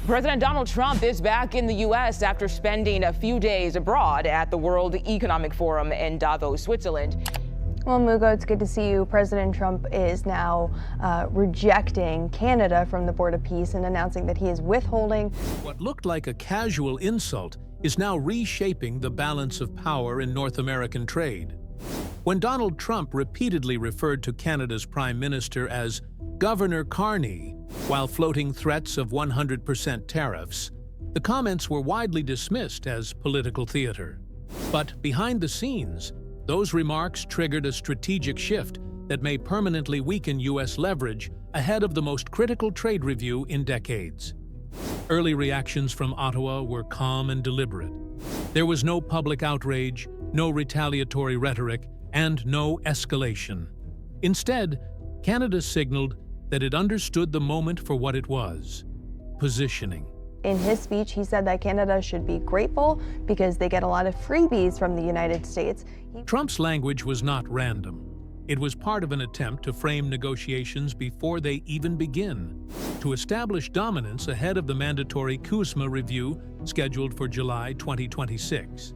President Donald Trump is back in the U.S. after spending a few days abroad at the World Economic Forum in Davos, Switzerland. Well, Mugo, it's good to see you. President Trump is now rejecting Canada from the Board of Peace and announcing that he is withholding. What looked like a casual insult is now reshaping the balance of power in North American trade. When Donald Trump repeatedly referred to Canada's Prime Minister as Governor Carney while floating threats of 100% tariffs, the comments were widely dismissed as political theater. But behind the scenes, those remarks triggered a strategic shift that may permanently weaken U.S. leverage ahead of the most critical trade review in decades. Early reactions from Ottawa were calm and deliberate. There was no public outrage, no retaliatory rhetoric, and no escalation. Instead, Canada signaled that it understood the moment for what it was: positioning. In his speech, he said that Canada should be grateful because they get a lot of freebies from the United States. Trump's language was not random. It was part of an attempt to frame negotiations before they even begin, to establish dominance ahead of the mandatory CUSMA review scheduled for July 2026.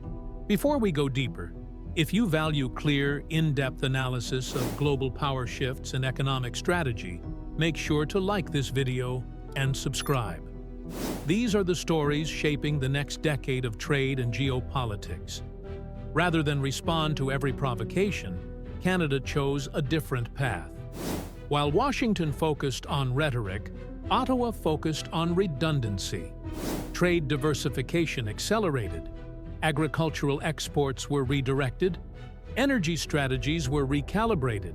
Before we go deeper, if you value clear, in-depth analysis of global power shifts and economic strategy, make sure to like this video and subscribe. These are the stories shaping the next decade of trade and geopolitics. Rather than respond to every provocation, Canada chose a different path. While Washington focused on rhetoric, Ottawa focused on redundancy. Trade diversification accelerated. Agricultural exports were redirected. Energy strategies were recalibrated.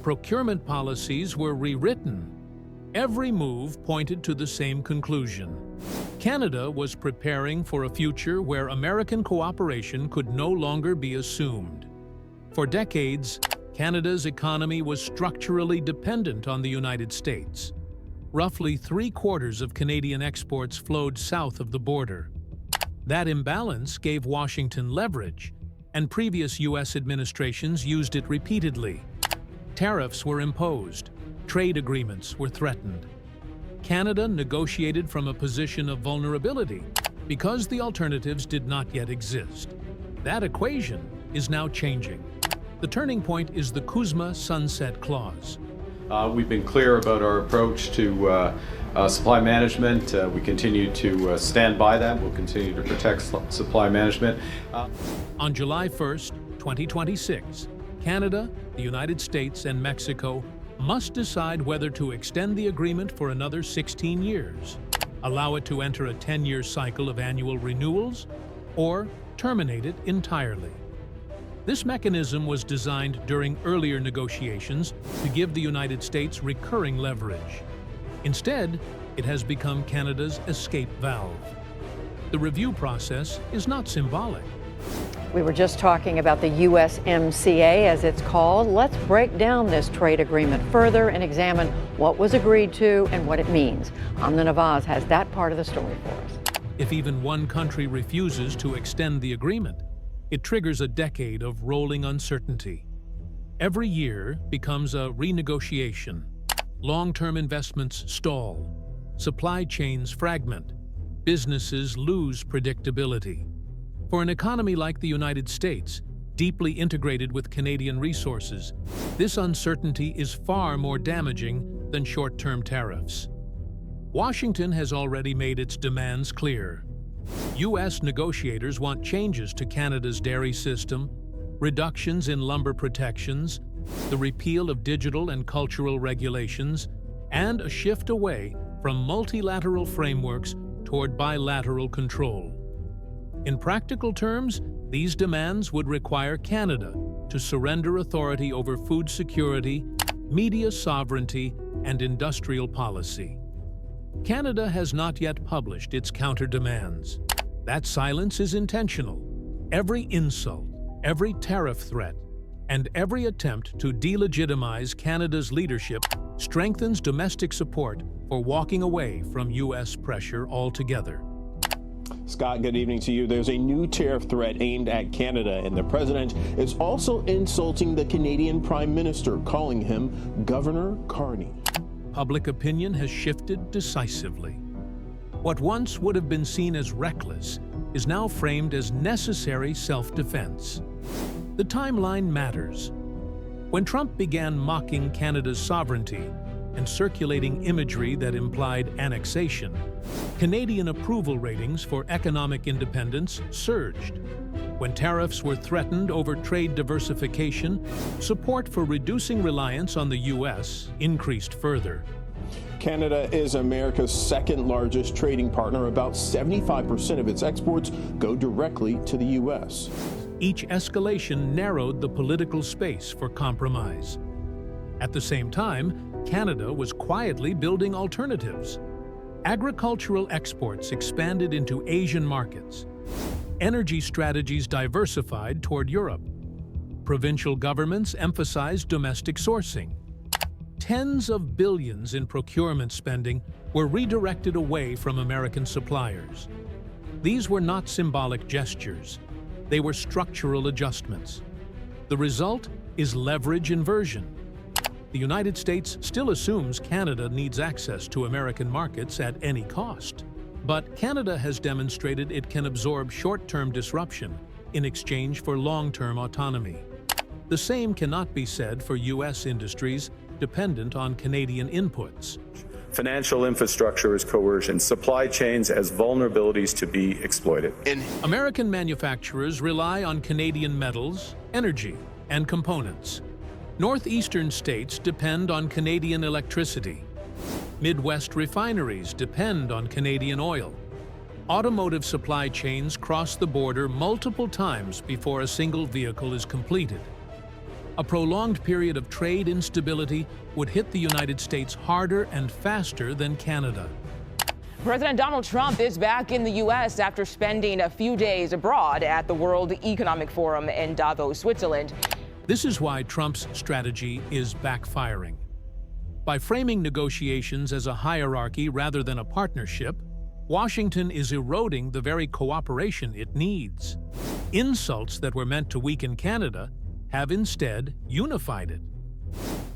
Procurement policies were rewritten. Every move pointed to the same conclusion. Canada was preparing for a future where American cooperation could no longer be assumed. For decades, Canada's economy was structurally dependent on the United States. Roughly 3/4 of Canadian exports flowed south of the border. That imbalance gave Washington leverage, and previous U.S. administrations used it repeatedly. Tariffs were imposed. Trade agreements were threatened. Canada negotiated from a position of vulnerability because the alternatives did not yet exist. That equation is now changing. The turning point is the CUSMA Sunset Clause. We've been clear about our approach to supply management. We continue to stand by that. We'll continue to protect supply management. On July 1st, 2026, Canada, the United States, and Mexico must decide whether to extend the agreement for another 16 years, allow it to enter a 10-year cycle of annual renewals, or terminate it entirely. This mechanism was designed during earlier negotiations to give the United States recurring leverage. Instead, it has become Canada's escape valve. The review process is not symbolic. We were just talking about the USMCA, as it's called. Let's break down this trade agreement further and examine what was agreed to and what it means. Amna Nawaz has that part of the story for us. If even one country refuses to extend the agreement, it triggers a decade of rolling uncertainty. Every year becomes a renegotiation. Long-term investments stall. Supply chains fragment. Businesses lose predictability. For an economy like the United States, deeply integrated with Canadian resources, this uncertainty is far more damaging than short-term tariffs. Washington has already made its demands clear. U.S. negotiators want changes to Canada's dairy system, reductions in lumber protections, the repeal of digital and cultural regulations, and a shift away from multilateral frameworks toward bilateral control. In practical terms, these demands would require Canada to surrender authority over food security, media sovereignty, and industrial policy. Canada has not yet published its counter-demands. That silence is intentional. Every insult, every tariff threat, and every attempt to delegitimize Canada's leadership strengthens domestic support for walking away from U.S. pressure altogether. Scott, good evening to you. There's a new tariff threat aimed at Canada, and the president is also insulting the Canadian Prime Minister, calling him Governor Carney. Public opinion has shifted decisively. What once would have been seen as reckless is now framed as necessary self-defense. The timeline matters. When Trump began mocking Canada's sovereignty and circulating imagery that implied annexation, Canadian approval ratings for economic independence surged. When tariffs were threatened over trade diversification, support for reducing reliance on the U.S. increased further. Canada is America's second largest trading partner. About 75% of its exports go directly to the U.S. Each escalation narrowed the political space for compromise. At the same time, Canada was quietly building alternatives. Agricultural exports expanded into Asian markets. Energy strategies diversified toward Europe. Provincial governments emphasized domestic sourcing. Tens of billions in procurement spending were redirected away from American suppliers. These were not symbolic gestures. They were structural adjustments. The result is leverage inversion. The United States still assumes Canada needs access to American markets at any cost. But Canada has demonstrated it can absorb short-term disruption in exchange for long-term autonomy. The same cannot be said for U.S. industries dependent on Canadian inputs. Financial infrastructure as coercion, supply chains as vulnerabilities to be exploited. American manufacturers rely on Canadian metals, energy, and components. Northeastern states depend on Canadian electricity. Midwest refineries depend on Canadian oil. Automotive supply chains cross the border multiple times before a single vehicle is completed. A prolonged period of trade instability would hit the United States harder and faster than Canada. President Donald Trump is back in the U.S. after spending a few days abroad at the World Economic Forum in Davos, Switzerland. This is why Trump's strategy is backfiring. By framing negotiations as a hierarchy rather than a partnership, Washington is eroding the very cooperation it needs. Insults that were meant to weaken Canada have instead unified it.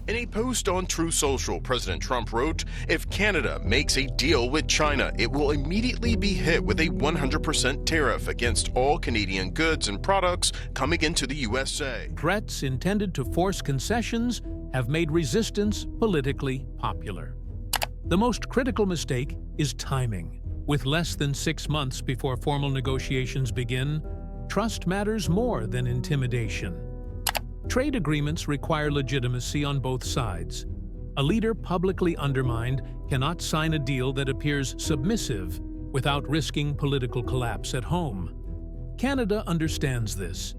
In a post on Truth Social, President Trump wrote, "If Canada makes a deal with China, it will immediately be hit with a 100% tariff against all Canadian goods and products coming into the USA." Threats intended to force concessions have made resistance politically popular. The most critical mistake is timing. With less than 6 months before formal negotiations begin, trust matters more than intimidation. Trade agreements require legitimacy on both sides. A leader publicly undermined cannot sign a deal that appears submissive without risking political collapse at home. Canada understands this.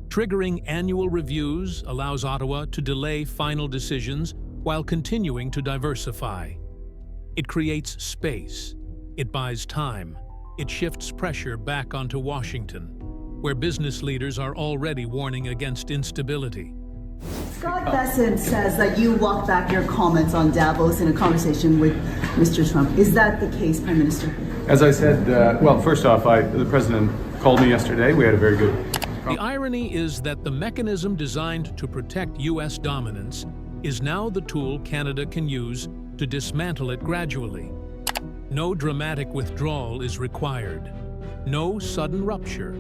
Triggering annual reviews allows Ottawa to delay final decisions while continuing to diversify. It creates space. It buys time. It shifts pressure back onto Washington, where business leaders are already warning against instability. Scott Bessent says that you walked back your comments on Davos in a conversation with Mr. Trump. Is that the case, Prime Minister? As I said, well, first off, the President called me yesterday. We had a very good... The irony is that the mechanism designed to protect U.S. dominance is now the tool Canada can use to dismantle it gradually. No dramatic withdrawal is required. No sudden rupture.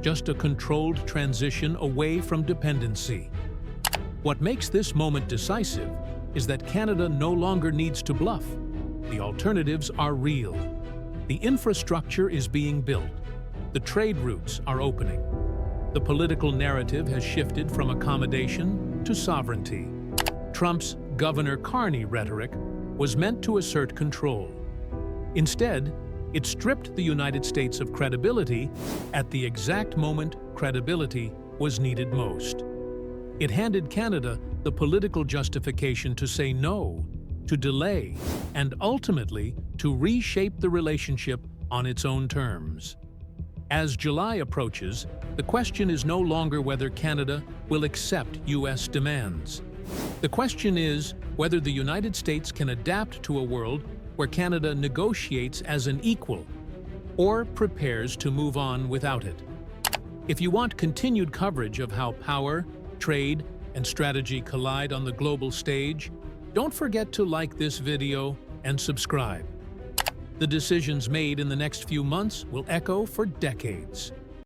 Just a controlled transition away from dependency. What makes this moment decisive is that Canada no longer needs to bluff. The alternatives are real. The infrastructure is being built. The trade routes are opening. The political narrative has shifted from accommodation to sovereignty. Trump's Governor Carney rhetoric was meant to assert control. Instead, it stripped the United States of credibility at the exact moment credibility was needed most. It handed Canada the political justification to say no, to delay, and ultimately to reshape the relationship on its own terms. As July approaches, the question is no longer whether Canada will accept U.S. demands. The question is whether the United States can adapt to a world where Canada negotiates as an equal or prepares to move on without it. If you want continued coverage of how power, trade, and strategy collide on the global stage, don't forget to like this video and subscribe. The decisions made in the next few months will echo for decades.